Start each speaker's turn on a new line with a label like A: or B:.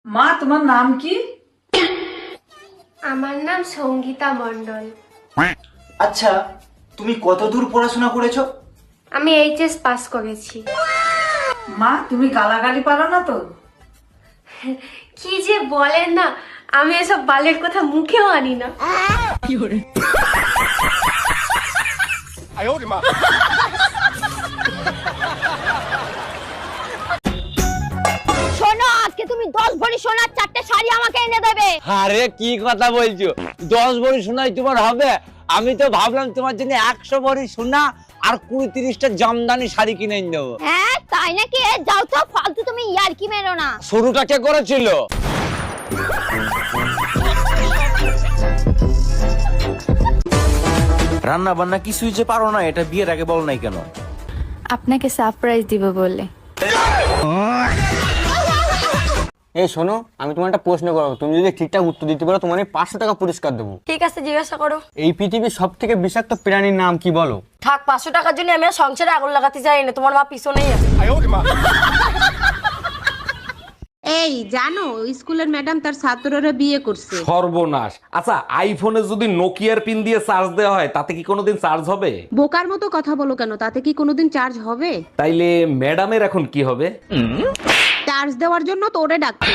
A: মা তোমার নাম কি?
B: আমার নাম সঙ্গীতা মণ্ডল।
C: আচ্ছা, তুমি কত দূর পড়াশোনা করেছো?
B: আমি এইচএস পাস করেছি।
A: মা তুমি গালাগালি পারো না তো?
B: কি যে বলেন না, আমি এসব বালের কথা মুখেও আনি না।
D: শোনো, আজকে তুমি 10 ভরি সোনার 4টে শাড়ি আমাকে এনে দেবে।
E: আরে কি কথা বলছো? 10 ভরি সোনাই তোমার হবে? আমি তো ভাবলাম তোমার জন্য 100 ভরি সোনা আর 20-30টা জামদানি শাড়ি কিনে এনে দেবো।
D: হ্যাঁ তাই নাকি? যাও তো, ফালতু তুমি ইয়ার্কি মেরো না।
E: শুরুটা কে করেছিল?
C: রান্না বান্না কিছুই যে পারো না, এটা বিয়ের আগে বল নাই কেন?
F: আপনাকে সারপ্রাইজ দিব বলে।
E: এই শোনো, আমি তোমার একটা প্রশ্ন করবো, তুমি যদি ঠিকঠাক উত্তর দিতে পারো তোমার 500 টাকা পুরস্কার দেবো।
G: ঠিক আছে, জিজ্ঞাসা করো।
E: এই পৃথিবীর সব থেকে বিষাক্ত প্রাণীর নাম কি বলো?
G: থাক, 500 টাকার জন্য আমি আর সংসারে আগুন লাগাতে চাই না। তোমার মা পিছনেই আছে।
H: এই জানো, স্কুলের ম্যাডাম তার ছাত্ররা বিয়ে করছে।
I: সর্বনাশ। আচ্ছা, আইফোনে যদি নোকিয়ার পিন দিয়ে চার্জ দেওয়া হয় তাতে কি কোনোদিন চার্জ হবে?
H: বোকার মতো কথা বলো কেন? তাতে কি কোনোদিন চার্জ হবে?
I: তাইলে ম্যাডামের এখন কি হবে?
H: চার্জ দেওয়ার জন্য তোরে ডাকছে।